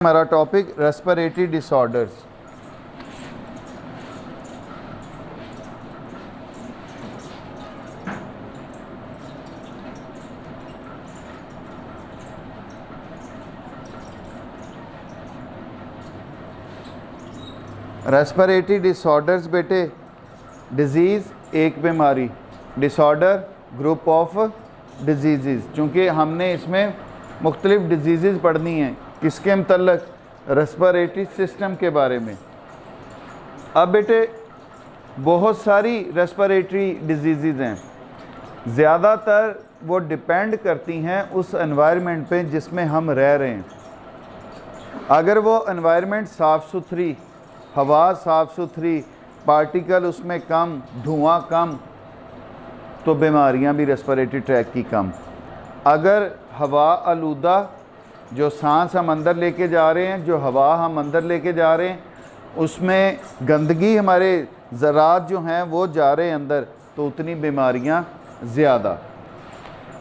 हमारा topic respiratory disorders. Respiratory disorders बेटे, disease एक बीमारी, डिसऑर्डर ग्रुप ऑफ डिजीज़। चूँकि हमने इसमें मुख्तलिफ़ डिजीज़ पढ़नी हैं, किसके मतलब रेस्पिरेटरी सिस्टम के बारे में। अब बेटे बहुत सारी रेस्पिरेटरी डिजीज़ हैं, ज़्यादातर वो डिपेंड करती हैं उस एनवायरनमेंट पे जिसमें हम रह रहे हैं। अगर वो एनवायरनमेंट साफ़ सुथरी, हवा साफ़ सुथरी, पार्टिकल उसमें कम, धुआं कम, तो बीमारियां भी रेस्पिरेटरी ट्रैक की कम। अगर हवा आलूदा, जो सांस हम अंदर लेके जा रहे हैं, जो हवा हम अंदर लेके जा रहे हैं, उसमें गंदगी, हमारे ज़रात जो हैं वो जा रहे हैं अंदर, तो उतनी बीमारियां ज़्यादा।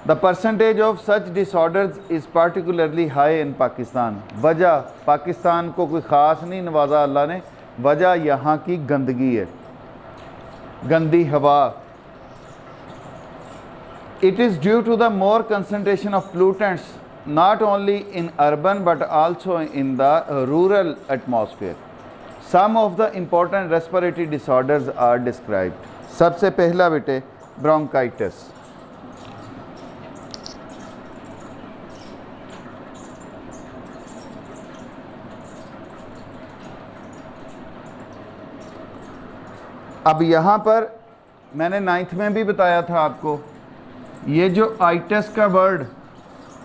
The percentage of such disorders is particularly high in Pakistan. वजह, पाकिस्तान को कोई ख़ास नहीं नवाजा अल्लाह ने, वजह यहाँ की गंदगी है, गंदी हवा। It is due to the more concentration of pollutants not only in urban but also in the rural atmosphere. Some of the important respiratory disorders are described. सबसे पहला बेटे ब्रोंकाइटिस। अब यहाँ पर मैंने 9th में भी बताया था आपको, ये जो आइटस का वर्ड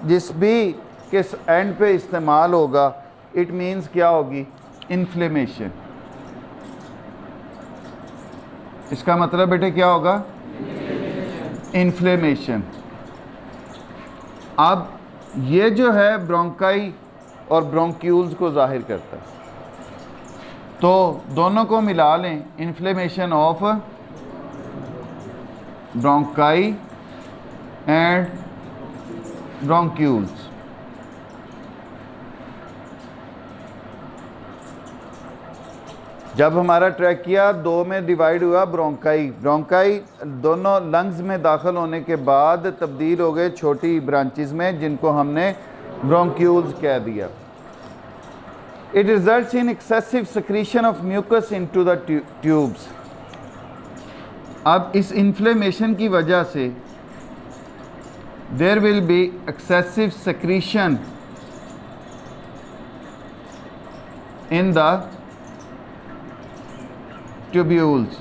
जिस भी के एंड पे इस्तेमाल होगा, इट मीन्स क्या होगी, इन्फ्लेमेशन। इसका मतलब बेटे क्या होगा, इन्फ्लेमेशन। अब ये जो है ब्रोंकाई और ब्रोंक्यूल्स को जाहिर करता है, तो दोनों को मिला लें, inflammation of bronchi and bronchioles. जब हमारा ट्रैकिया दो में डिवाइड हुआ, ब्रोंकाई दोनों लंग्स में दाखिल होने के बाद तब्दील हो गए छोटी ब्रांचेस में, जिनको हमने ब्रोंक्यूल्स कह दिया। It results in excessive secretion of mucus into the tubes. अब इस इन्फ्लेमेशन की वजह से there will be excessive secretion in the tubules.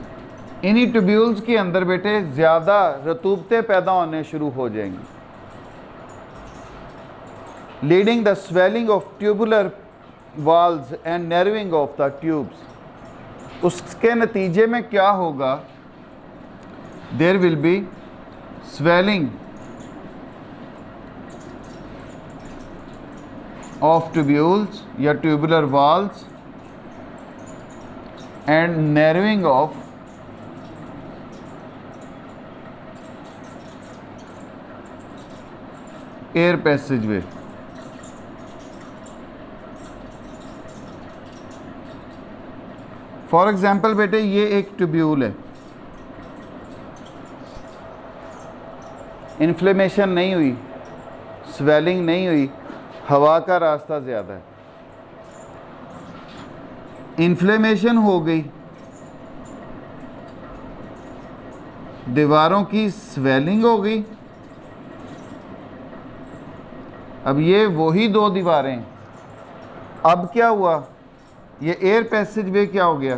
इन्हीं ट्यूब्यूल्स के अंदर बेटे ज़्यादा रतूबतें पैदा होने शुरू हो जाएंगी, leading the swelling of tubular walls and narrowing of the tubes. उसके नतीजे में क्या होगा, there will be swelling of tubules या tubular walls and narrowing of air passageway। For example बेटे ये एक ट्यूब्यूल है, इन्फ्लेमेशन नहीं हुई, स्वेलिंग नहीं हुई, हवा का रास्ता ज़्यादा है, इन्फ्लेमेशन हो गई, दीवारों की स्वेलिंग हो गई। अब ये वही दो दीवारें, अब क्या हुआ, ये एयर पैसेज वे क्या हो गया,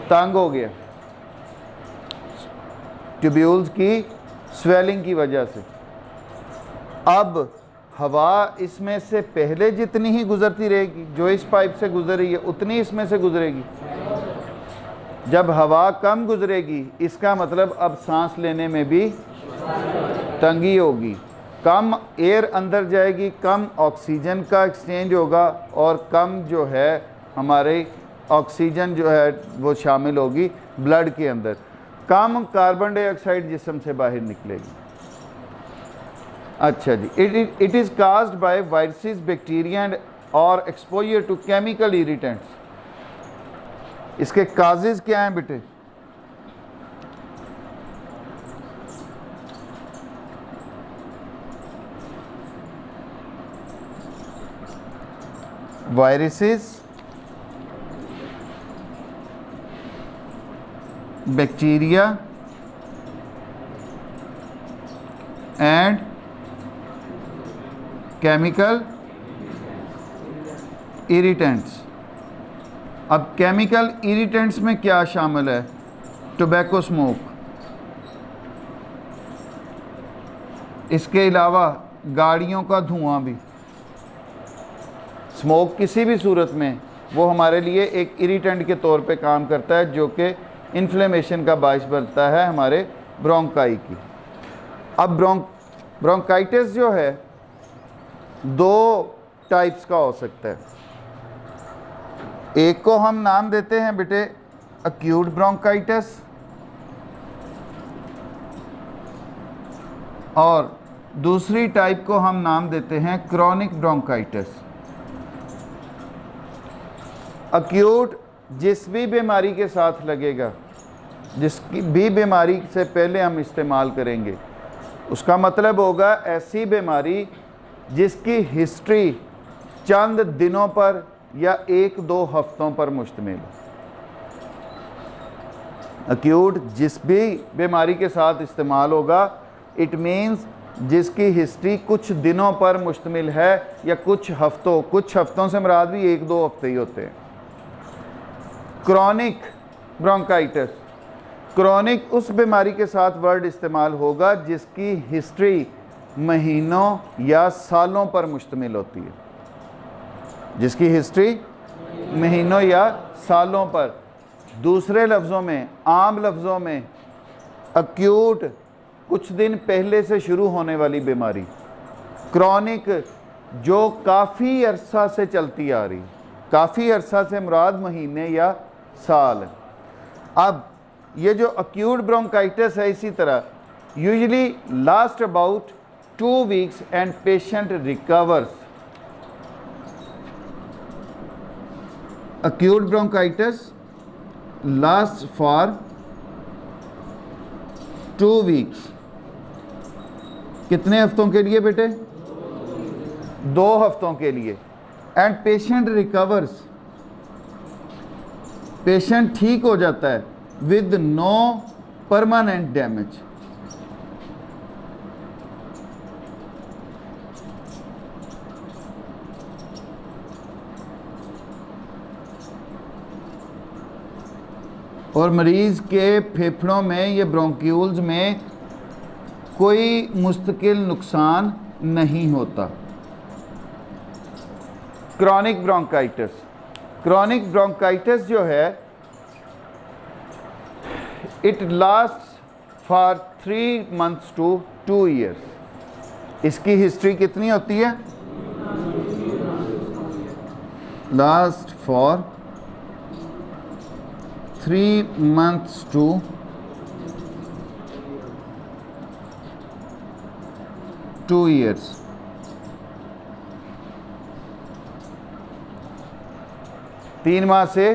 तंग हो गया, ट्यूब्यूल्स की स्वेलिंग की वजह से। अब हवा इसमें से पहले जितनी ही गुजरती रहेगी, जो इस पाइप से गुजर रही है उतनी इसमें से गुजरेगी। जब हवा कम गुजरेगी, इसका मतलब अब सांस लेने में भी तंगी होगी, कम एयर अंदर जाएगी, कम ऑक्सीजन का एक्सचेंज होगा, और कम जो है हमारे ऑक्सीजन जो है वो शामिल होगी ब्लड के अंदर, कम कार्बन डाइऑक्साइड जिस्म से बाहर निकलेगी। अच्छा जी, it is caused by viruses, bacteria and और एक्सपोजर टू केमिकल इरिटेंट्स। इसके काजेज़ क्या हैं बेटे? Viruses, bacteria and chemical irritants. अब केमिकल इरिटेंट्स में क्या शामिल है? टोबैको स्मोक, इसके अलावा गाड़ियों का धुआं भी। स्मोक किसी भी सूरत में वो हमारे लिए एक इरिटेंट के तौर पे काम करता है, जो कि इन्फ्लेमेशन का बायस बनता है हमारे ब्रोंकाई की। अब ब्रोंकाइटिस जो है दो टाइप्स का हो सकता है। एक को हम नाम देते हैं बेटे एक्यूट ब्रोंकाइटिस, और दूसरी टाइप को हम नाम देते हैं क्रॉनिक ब्रोंकाइटिस। एक्यूट जिस भी बीमारी के साथ लगेगा, जिसकी भी बीमारी से पहले हम इस्तेमाल करेंगे, उसका मतलब होगा ऐसी बीमारी जिसकी हिस्ट्री चंद दिनों पर या 1-2 हफ्तों पर मुश्तमिल है। एक्यूट जिस भी बीमारी के साथ इस्तेमाल होगा, इट मीन्स जिसकी हिस्ट्री कुछ दिनों पर मुश्तमिल है या कुछ हफ्तों से मुराद भी 1-2 हफ्ते ही होते हैं। क्रॉनिक ब्रोंकाइटिस, क्रॉनिक उस बीमारी के साथ वर्ड इस्तेमाल होगा जिसकी हिस्ट्री महीनों या सालों पर मुश्तमिल होती है, जिसकी हिस्ट्री महीनों या सालों पर। दूसरे लफ्ज़ों में, आम लफ्ज़ों में, एक्यूट कुछ दिन पहले से शुरू होने वाली बीमारी, क्रॉनिक जो काफ़ी अरसा से चलती आ रही। काफ़ी अरसा से मुराद महीने या साल। अब ये जो एक्यूट ब्रोंकाइटिस है, इसी तरह usually last about 2 weeks and patient recovers. Acute bronchitis last for 2 weeks. कितने हफ्तों के लिए बेटे? 2 हफ्तों के लिए। एंड पेशेंट रिकवर्स, पेशेंट ठीक हो जाता है विद नो परमानेंट डैमेज। और मरीज़ के फेफड़ों में या ब्रोंक्यूल्स में कोई मुस्तकिल नुकसान नहीं होता। क्रॉनिक ब्रोंकाइटिस, क्रॉनिक ब्रोंकाइटिस जो है it last for 3 months to 2 years। इसकी हिस्ट्री कितनी होती है? Last for 3 months to 2 years। तीन माह से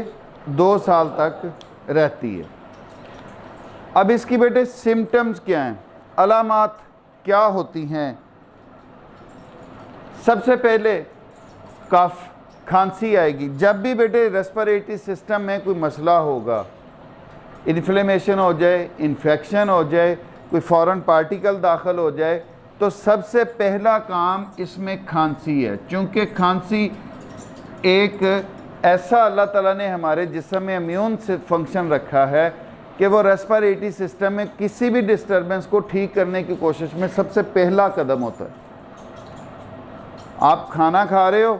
2 साल तक रहती है। अब इसकी बेटे सिम्टम्स क्या हैं, अलामात क्या होती हैं? सबसे पहले कफ, खांसी आएगी। जब भी बेटे रेस्पिरेटरी सिस्टम में कोई मसला होगा, इन्फ्लेमेशन हो जाए, इन्फेक्शन हो जाए, कोई फॉरेन पार्टिकल दाखिल हो जाए, तो सबसे पहला काम इसमें खांसी है। चूँकि खांसी एक ऐसा अल्लाह ताला ने हमारे जिस्म में इम्यून से फंक्शन रखा है कि वो रेस्पिरेटरी सिस्टम में किसी भी डिस्टर्बेंस को ठीक करने की कोशिश में सबसे पहला कदम होता है। आप खाना खा रहे हो,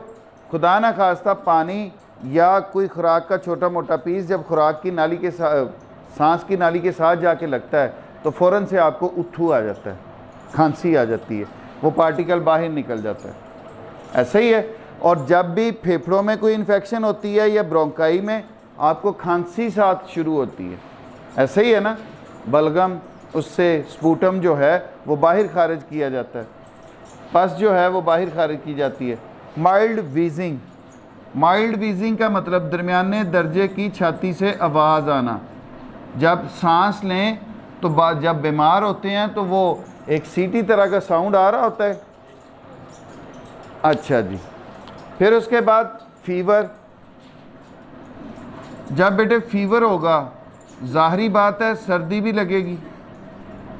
खुदा ना खास्ता पानी या कोई खुराक का छोटा मोटा पीस जब खुराक की नाली के साथ, सांस की नाली के साथ जाके लगता है, तो फ़ौरन से आपको उठू आ जाता है, खांसी आ जाती है, वो पार्टिकल बाहर निकल जाता है। ऐसा ही है। और जब भी फेफड़ों में कोई इन्फेक्शन होती है या ब्रोंकाई में, आपको खांसी साथ शुरू होती है। ऐसा ही है ना, बलगम, उससे स्पूटम जो है वो बाहर खारिज किया जाता है, पस जो है वो बाहर खारिज की जाती है। माइल्ड वीजिंग, माइल्ड वीजिंग का मतलब दरमियाने दर्जे की छाती से आवाज़ आना। जब सांस लें तो जब बीमार होते हैं तो वो एक सीटी तरह का साउंड आ रहा होता है। अच्छा जी, फिर उसके बाद फीवर। जब बेटे फीवर होगा, ज़ाहरी बात है सर्दी भी लगेगी।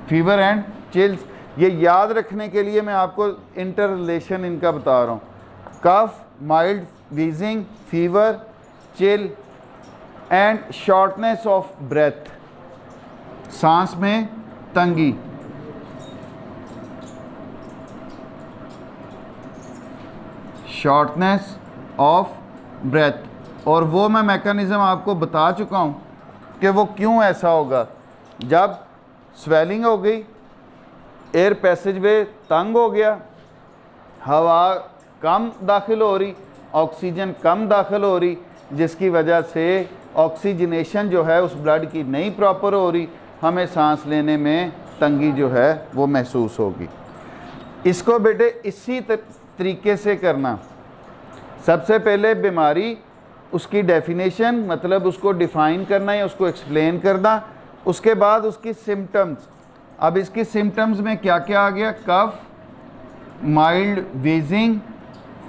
फीवर एंड चिल्स, ये याद रखने के लिए मैं आपको इंटर रिलेशन इनका बता रहा हूँ। Cough, mild wheezing, fever, chill and shortness of breath, सांस में तंगी। शॉर्टनेस ऑफ ब्रेथ, और वो मैं मैकेनिज़्म आपको बता चुका हूँ कि वो क्यों ऐसा होगा। जब स्वेलिंग हो गई, एयर पैसेज वे तंग हो गया, हवा कम दाखिल हो रही, ऑक्सीजन कम दाखिल हो रही, जिसकी वजह से ऑक्सीजनेशन जो है उस ब्लड की नहीं प्रॉपर हो रही, हमें सांस लेने में तंगी जो है वो महसूस होगी। इसको बेटे इसी तरीके से करना। सबसे पहले बीमारी, उसकी डेफिनेशन, मतलब उसको डिफ़ाइन करना या उसको एक्सप्लेन करना। उसके बाद उसकी सिम्टम्स। अब इसकी सिम्टम्स में क्या क्या आ गया? कफ, माइल्ड वीजिंग,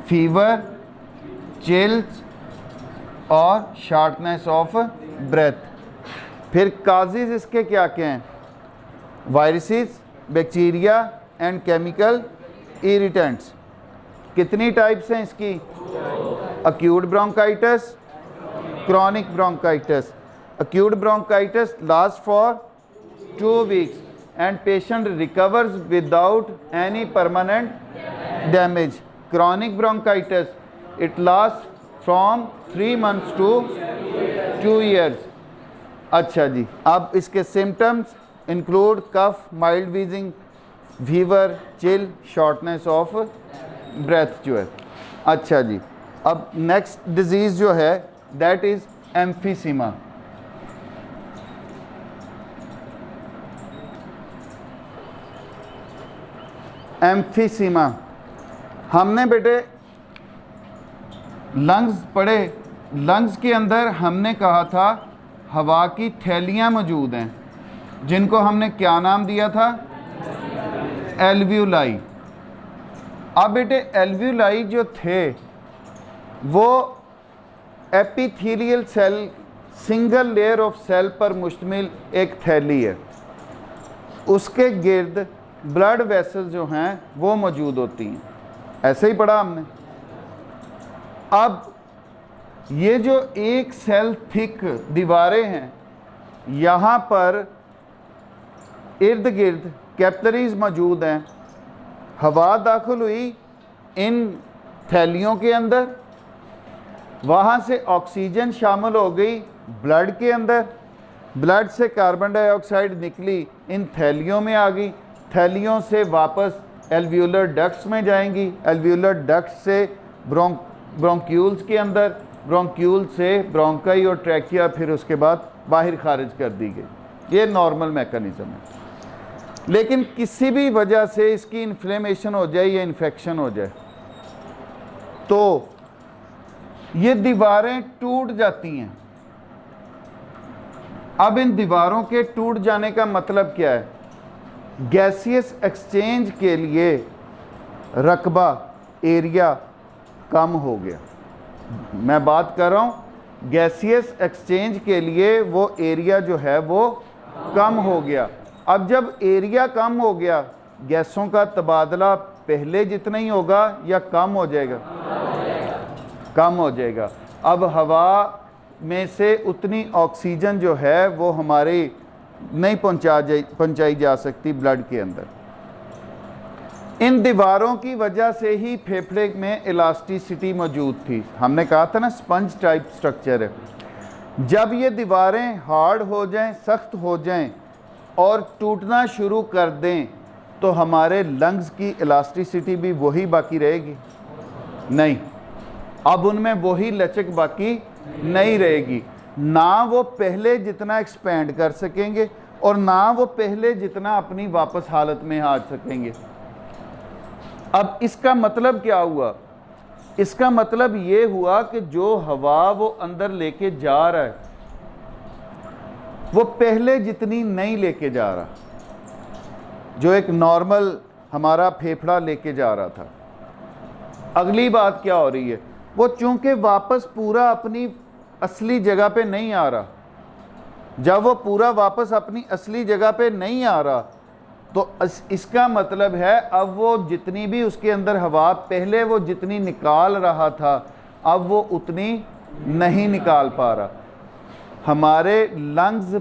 फीवर, चिल्स और शार्टनेस ऑफ ब्रेथ। फिर काजेज इसके क्या क्या हैं? Viruses, bacteria and chemical irritants. कितनी टाइप्स हैं इसकी? Acute bronchitis, chronic bronchitis. Acute bronchitis last for 2 weeks and patient recovers without any permanent damage. Chronic bronchitis, it lasts from 3 months to 2 years. अच्छा जी, अब इसके symptoms include cough, mild wheezing, fever, chill, shortness of breath जो है। अच्छा जी, अब next disease जो है दैट इज़ एम्फीसीमा। एम्फीसीमा हमने बेटे लंग्स पढ़े। लंग्स के अंदर हमने कहा था हवा की थैलियाँ मौजूद हैं, जिनको हमने क्या नाम दिया था? एल्वियोलाई। अब बेटे एल्वियोलाई जो थे वो epithelial cell, single layer of cell पर मुश्तमिल एक थैली है। उसके गिर्द ब्लड वेसल्स जो हैं वो मौजूद होती हैं। ऐसे ही पढ़ा हमने। अब ये जो एक सेल थिक दीवारें हैं, यहाँ पर इर्द गिर्द कैपिलरीज मौजूद हैं। हवा दाखिल हुई इन थैलियों के अंदर, वहाँ से ऑक्सीजन शामिल हो गई ब्लड के अंदर, ब्लड से कार्बन डाइऑक्साइड निकली इन थैलियों में आ गई, थैलियों से वापस एल्वियोलर डक्ट्स में जाएंगी, एल्वियोलर डक्ट्स से ब्रोंक्यूल्स के अंदर, ब्रोंक्यूल से ब्रोंकाई और ट्रैकिया, फिर उसके बाद बाहर खारिज कर दी गई। ये नॉर्मल मैकेनिज़्म है। लेकिन किसी भी वजह से इसकी इन्फ्लेमेशन हो जाए या इन्फेक्शन हो जाए तो ये दीवारें टूट जाती हैं। अब इन दीवारों के टूट जाने का मतलब क्या है? गैसियस एक्सचेंज के लिए रकबा, एरिया कम हो गया। मैं बात कर रहा हूँ गैसियस एक्सचेंज के लिए वो एरिया जो है वो कम हो गया। अब जब एरिया कम हो गया, गैसों का तबादला पहले जितना ही होगा या कम हो जाएगा? कम हो जाएगा। अब हवा में से उतनी ऑक्सीजन जो है वो हमारी नहीं पहुंचाई जा सकती ब्लड के अंदर। इन दीवारों की वजह से ही फेफड़े में इलास्टिसिटी मौजूद थी। हमने कहा था ना स्पंज टाइप स्ट्रक्चर है। जब ये दीवारें हार्ड हो जाएं, सख्त हो जाएं और टूटना शुरू कर दें तो हमारे लंग्स की इलास्टिसिटी भी वही बाकी रहेगी? नहीं, अब उनमें वही लचक बाकी नहीं रहेगी। ना वो पहले जितना एक्सपेंड कर सकेंगे और ना वो पहले जितना अपनी वापस हालत में आ सकेंगे। अब इसका मतलब क्या हुआ? इसका मतलब ये हुआ कि जो हवा वो अंदर लेके जा रहा है वो पहले जितनी नहीं लेके जा रहा, जो एक नॉर्मल हमारा फेफड़ा लेके जा रहा था। अगली बात क्या हो रही है, वो चूंकि वापस पूरा अपनी असली जगह पे नहीं आ रहा, जब वो पूरा वापस अपनी असली जगह पे नहीं आ रहा तो इसका मतलब है अब वो जितनी भी उसके अंदर हवा पहले वो जितनी निकाल रहा था अब वो उतनी नहीं निकाल पा रहा। हमारे लंग्स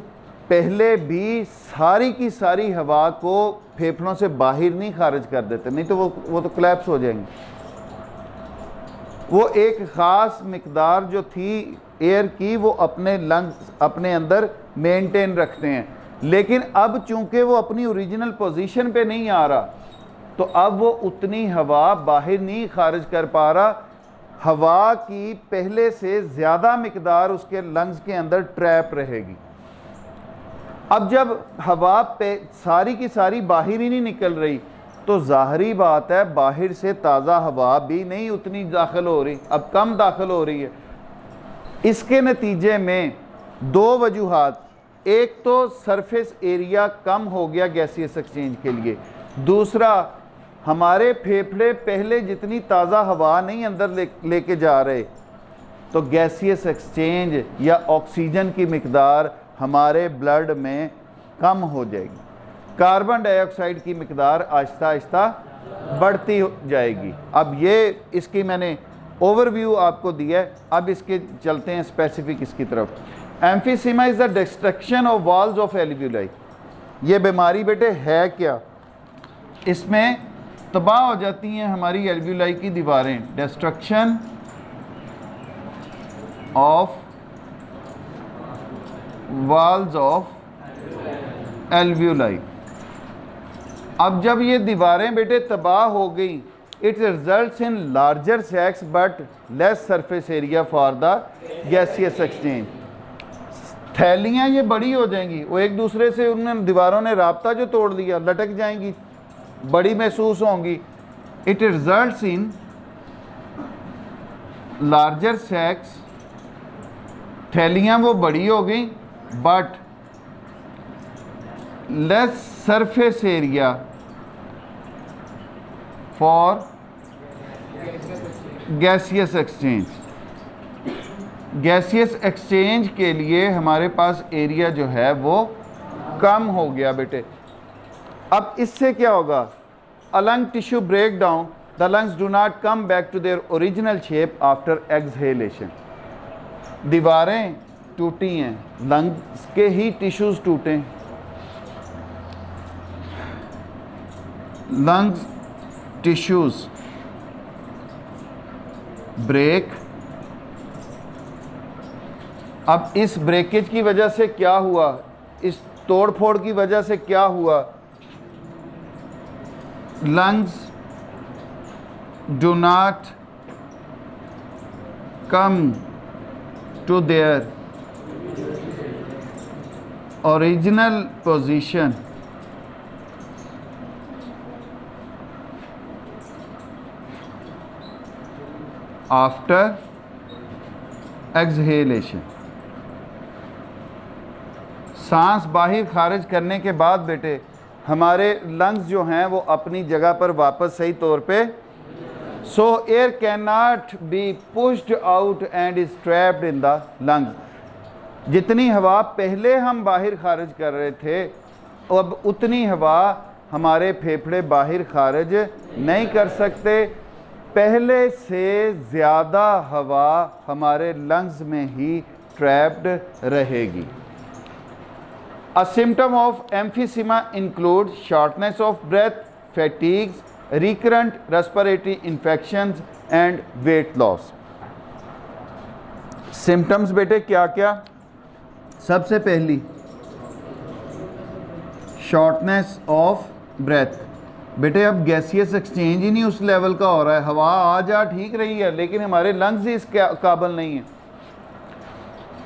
पहले भी सारी की सारी हवा को फेफड़ों से बाहर नहीं खारिज कर देते, नहीं तो वो तो कोलैप्स हो जाएंगे। वो एक ख़ास मिकदार जो थी एयर की वो अपने लंग्स अपने अंदर मेंटेन रखते हैं, लेकिन अब चूंकि वो अपनी ओरिजिनल पोजीशन पे नहीं आ रहा तो अब वो उतनी हवा बाहर नहीं खारिज कर पा रहा। हवा की पहले से ज़्यादा मिकदार उसके लंग्स के अंदर ट्रैप रहेगी। अब जब हवा पे सारी की सारी बाहर ही नहीं निकल रही तो ज़ाहरी बात है बाहर से ताज़ा हवा भी नहीं उतनी दाखिल हो रही, अब कम दाखिल हो रही है। इसके नतीजे में दो वजूहात, एक तो सरफेस एरिया कम हो गया गैसियस एक्सचेंज के लिए, दूसरा हमारे फेफड़े पहले जितनी ताज़ा हवा नहीं अंदर लेके जा रहे तो गैसियस एक्सचेंज या ऑक्सीजन की मिकदार हमारे ब्लड में कम हो जाएगी, कार्बन डाइऑक्साइड की मिकदार आहिस्ता आहिस्ता बढ़ती जाएगी। अब ये इसकी मैंने ओवरव्यू आपको दिया है, अब इसके चलते हैं स्पेसिफिक इसकी तरफ। Emphysema is the destruction of walls of alveoli. ये बीमारी बेटे है क्या, इसमें तबाह हो जाती हैं हमारी एल्वियोलाई की दीवारें, destruction of walls of alveoli. अब जब ये दीवारें बेटे तबाह हो गई it results in larger sacs but less surface area for the gaseous exchange. थैलियाँ ये बड़ी हो जाएंगी, वो एक दूसरे से उन दीवारों ने राब्ता जो तोड़ दिया लटक जाएंगी, बड़ी महसूस होंगी। इट रिजल्ट्स इन लार्जर सैक्स, थैलियाँ वो बड़ी हो गई but less surface area for gaseous exchange. Gaseous exchange के लिए हमारे पास एरिया जो है वो कम हो गया बेटे। अब इससे क्या होगा, a lung tissue break down, the lungs do not come back to their original shape after exhalation. दीवारें टूटी हैं, लंग्स के ही टिश्यूज टूटे, लंग्स टिश्यूज ब्रेक। अब इस ब्रेकेज की वजह से क्या हुआ, इस तोड़ फोड़ की वजह से क्या हुआ, lungs do not come to their original position after exhalation. सांस बाहर खारिज करने के बाद बेटे हमारे लंग्स जो हैं वो अपनी जगह पर वापस सही तौर पे, सो air can not be pushed out and is trapped in the lungs. जितनी हवा पहले हम बाहर खारिज कर रहे थे अब उतनी हवा हमारे फेफड़े बाहर खारिज नहीं कर सकते, पहले से ज़्यादा हवा हमारे लंग्स में ही ट्रैप्ड रहेगी। A symptom of emphysema include shortness of breath, fatigues, recurrent respiratory infections and weight loss. Symptoms बेटे क्या क्या, सबसे पहली shortness of breath। बेटे अब गैसियस एक्सचेंज ही नहीं उस लेवल का हो रहा है, हवा आ जा ठीक रही है लेकिन हमारे लंग्स ही इस काबिल नहीं है।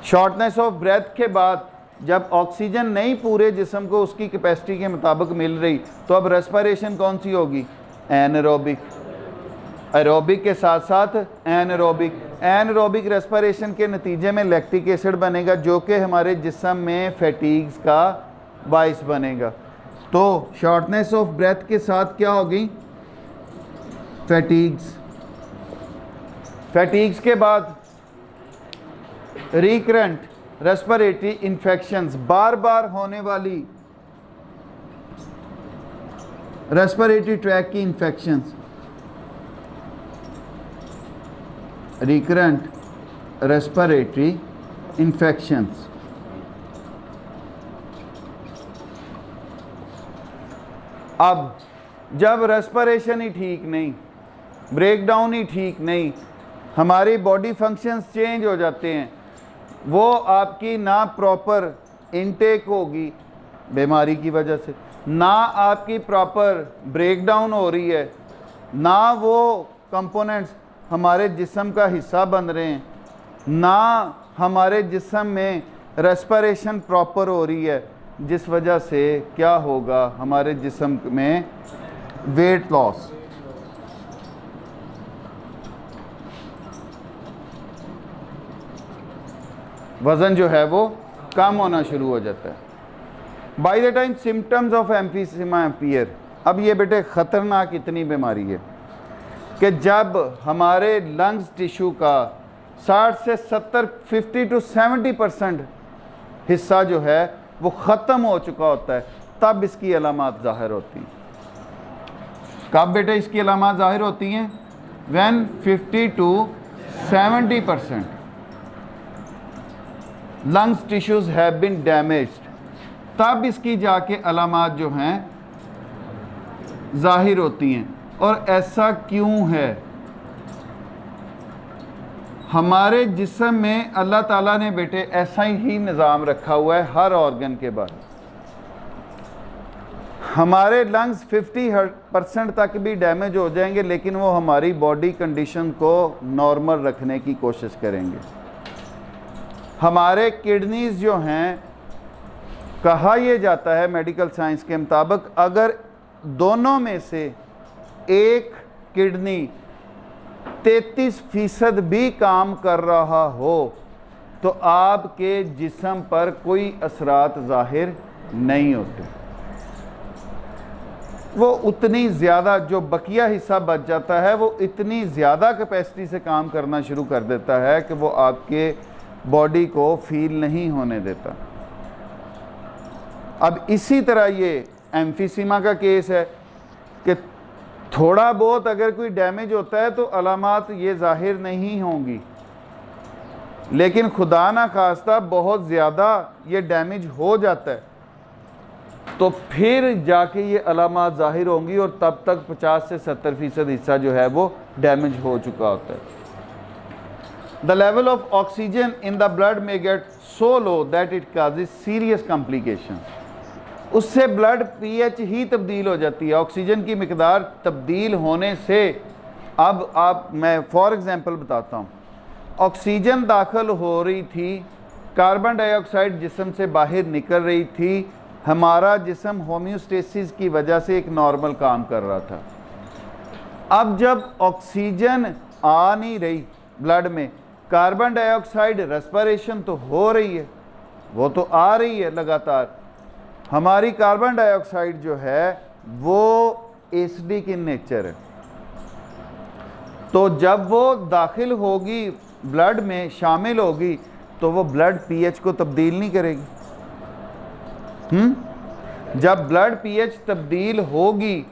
शॉर्टनेस ऑफ ब्रेथ के बाद जब ऑक्सीजन नहीं पूरे जिस्म को उसकी कैपेसिटी के मुताबिक मिल रही तो अब रेस्पिरेशन कौन सी होगी, एनारोबिक। एरोबिक के साथ साथ एनएरोबिक। एनएरोबिक रेस्पिरेशन के नतीजे में लैक्टिक एसिड बनेगा जो कि हमारे जिस्म में फैटीग्स का बाइस बनेगा। तो शॉर्टनेस ऑफ ब्रेथ के साथ क्या होगी? फैटीग्स। फैटीग्स के बाद रिकरेंट रेस्पिरेटरी इन्फेक्शंस, बार बार होने वाली रेस्पिरेटरी ट्रैक की इन्फेक्शंस। Recurrent respiratory infections. अब जब रेस्पिरेशन ही ठीक नहीं, ब्रेकडाउन ही ठीक नहीं, हमारी बॉडी फंक्शंस चेंज हो जाते हैं, वो आपकी ना प्रॉपर इनटेक होगी बीमारी की वजह से, ना आपकी प्रॉपर ब्रेकडाउन हो रही है, ना वो कंपोनेंट्स हमारे जिस्म का हिस्सा बन रहे हैं, ना हमारे जिस्म में रेस्पिरेशन प्रॉपर हो रही है, जिस वजह से क्या होगा? हमारे जिस्म में वेट लॉस। वज़न जो है वो कम होना शुरू हो जाता है। By the time symptoms of emphysema appear. अब ये बेटे ख़तरनाक इतनी बीमारी है कि जब हमारे लंग्स टिश्यू का 60 से 70, 50 to 70% हिस्सा जो है वो ख़त्म हो चुका होता है, तब इसकी अलामात ज़ाहिर होती हैं। कब बेटे इसकी अलामात ज़ाहिर होती हैं? When 50 to 70% lungs tissues have been damaged, तब इसकी जाके अलामात जो हैं ज़ाहिर होती हैं। और ऐसा क्यों है? हमारे जिस्म में अल्लाह ताला ने बेटे ऐसा ही निज़ाम रखा हुआ है हर ऑर्गन के बाद। हमारे लंग्स 50% तक भी डैमेज हो जाएंगे, लेकिन वो हमारी बॉडी कंडीशन को नॉर्मल रखने की कोशिश करेंगे। हमारे किडनीज जो हैं, कहा यह जाता है मेडिकल साइंस के मुताबिक, अगर दोनों में से एक किडनी 33% भी काम कर रहा हो तो आपके जिस्म पर कोई असरात ज़ाहिर नहीं होते। वो उतनी ज़्यादा, जो बकिया हिस्सा बच जाता है, वो इतनी ज़्यादा कैपेसिटी से काम करना शुरू कर देता है कि वो आपके बॉडी को फील नहीं होने देता। अब इसी तरह ये एम्फीसीमा का केस है कि थोड़ा बहुत अगर कोई डैमेज होता है तो अलामात ये ज़ाहिर नहीं होंगी, लेकिन खुदा ना खास्ता बहुत ज़्यादा ये डैमेज हो जाता है तो फिर जाके ये अलामात ज़ाहिर होंगी, और तब तक 50 से 70% हिस्सा जो है वो डैमेज हो चुका होता है। The level of oxygen in the blood may get so low that it causes serious complications. उससे ब्लड pH ही तब्दील हो जाती है। ऑक्सीजन की मिकदार तब्दील होने से, अब मैं फॉर एग्जांपल बताता हूँ, ऑक्सीजन दाखिल हो रही थी, कार्बन डाइऑक्साइड जिस्म से बाहर निकल रही थी, हमारा जिस्म होम्योस्टेसिस की वजह से एक नॉर्मल काम कर रहा था। अब जब ऑक्सीजन आ नहीं रही ब्लड में, कार्बन डाइऑक्साइड रेस्पिरेशन तो हो रही है, वो तो आ रही है लगातार, हमारी कार्बन डाइऑक्साइड जो है वो एसिडिक इन नेचर है, तो जब वो दाखिल होगी ब्लड में, शामिल होगी, तो वो ब्लड पीएच को तब्दील नहीं करेगी। जब ब्लड पीएच तब्दील होगी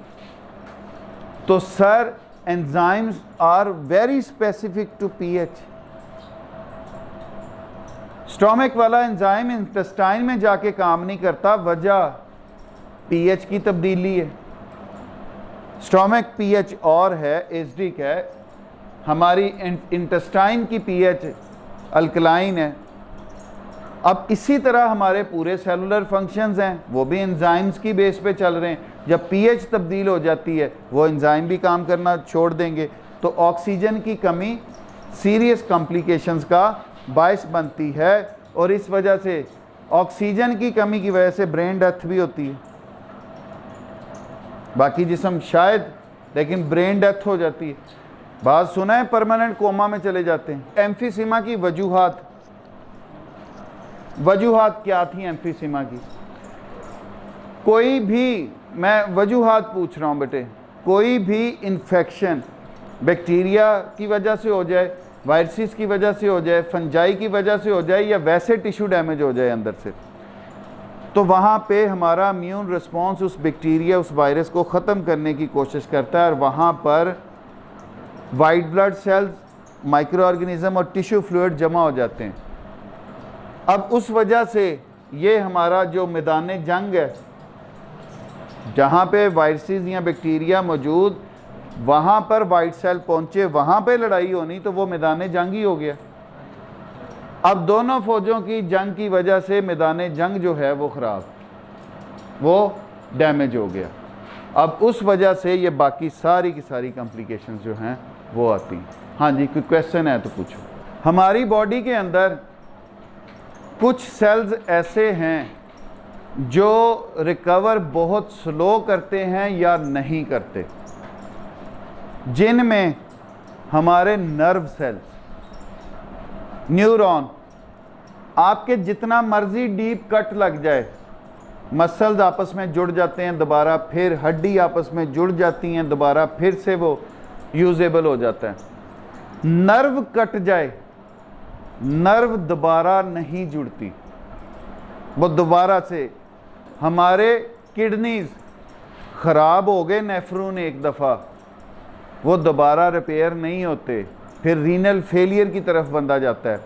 तो sir enzymes are very specific to pH. Stomach वाला एंजाइम इंटेस्टाइन में जाके काम नहीं करता, वजह पीएच की तब्दीली है। स्टोमक पीएच और है, एसिडिक है, हमारी इंटेस्टाइन की पीएच अल्कलाइन है। अब इसी तरह हमारे पूरे सेलुलर फंक्शंस हैं, वो भी एंजाइम्स की बेस पे चल रहे हैं। जब पीएच तब्दील हो जाती है वो एंजाइम भी काम करना छोड़ देंगे, तो ऑक्सीजन की कमी सीरियस कॉम्प्लिकेशंस का बायस बनती है, और इस वजह से ऑक्सीजन की कमी की वजह से ब्रेन डेथ भी होती है। बाकी जिस्म शायद, लेकिन ब्रेन डेथ हो जाती है। बात सुना है, परमानेंट कोमा में चले जाते हैं। एम्फीसीमा की वजूहात क्या थी एम्फीसीमा की? कोई भी, मैं वजूहात पूछ रहा हूँ बेटे, कोई भी इन्फेक्शन बैक्टीरिया की वजह से हो जाए, वायरसेस की वजह से हो जाए, फंजाई की वजह से हो जाए, या वैसे टिश्यू डैमेज हो जाए अंदर से, तो वहाँ पे हमारा इम्यून रिस्पॉन्स उस बैक्टीरिया, उस वायरस को ख़त्म करने की कोशिश करता है, और वहाँ पर white blood cells, micro organism और टिश्यू फ्लूइड जमा हो जाते हैं। अब उस वजह से ये हमारा जो मैदान जंग है, जहाँ पे वायरसेस या बैक्टीरिया मौजूद, वहाँ पर वाइट सेल पहुँचे, वहाँ पे लड़ाई होनी, तो वो मैदान जंग ही हो गया। अब दोनों फौजों की जंग की वजह से मैदान जंग जो है वो ख़राब, वो डैमेज हो गया। अब उस वजह से ये बाकी सारी की सारी कॉम्प्लिकेशंस जो हैं वो आती हैं। हाँ जी, कोई क्वेश्चन है तो पूछो। हमारी बॉडी के अंदर कुछ सेल्स ऐसे हैं जो रिकवर बहुत स्लो करते हैं या नहीं करते, जिनमें हमारे नर्व सेल्स, न्यूरॉन, आपके जितना मर्जी डीप कट लग जाए, मसल्स आपस में जुड़ जाते हैं दोबारा, फिर हड्डी आपस में जुड़ जाती हैं दोबारा, फिर से वो यूजेबल हो जाता है। नर्व कट जाए, नर्व दोबारा नहीं जुड़ती, वो दोबारा से, हमारे किडनीज ख़राब हो गए, नेफ्रून एक दफ़ा, वो दोबारा रिपेयर नहीं होते, फिर रीनल फेलियर की तरफ बंदा जाता है।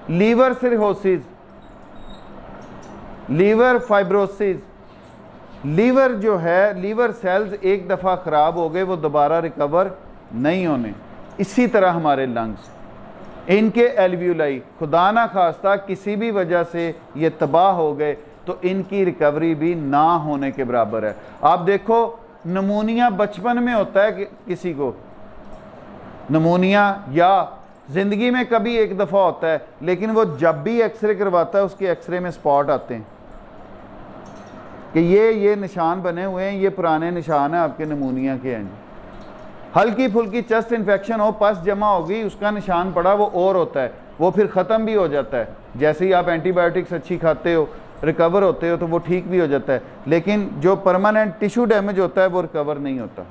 Liver cirrhosis, liver fibrosis, liver जो है, लीवर सेल्स एक दफ़ा ख़राब हो गए, वो दोबारा रिकवर नहीं होने। इसी तरह हमारे लंग्स, इनके एल्वियोलाई खुदा ना खास्ता किसी भी वजह से ये तबाह हो गए, तो इनकी रिकवरी भी ना होने के बराबर है। आप देखो, नमूनिया बचपन में होता है कि किसी को नमूनिया, या ज़िंदगी में कभी एक दफ़ा होता है, लेकिन वो जब भी एक्सरे करवाता है उसके एक्सरे में स्पॉट आते हैं कि ये निशान बने हुए हैं, ये पुराने निशान हैं आपके नमूनिया के हैं। हल्की फुल्की चेस्ट इन्फेक्शन हो, पस जमा होगी, उसका निशान पड़ा, वो और होता है, वो फिर ख़त्म भी हो जाता है। जैसे ही आप एंटीबायोटिक्स अच्छी खाते हो, रिकवर होते हो, तो वो ठीक भी हो जाता है, लेकिन जो परमानेंट टिश्यू डैमेज होता है वो रिकवर नहीं होता।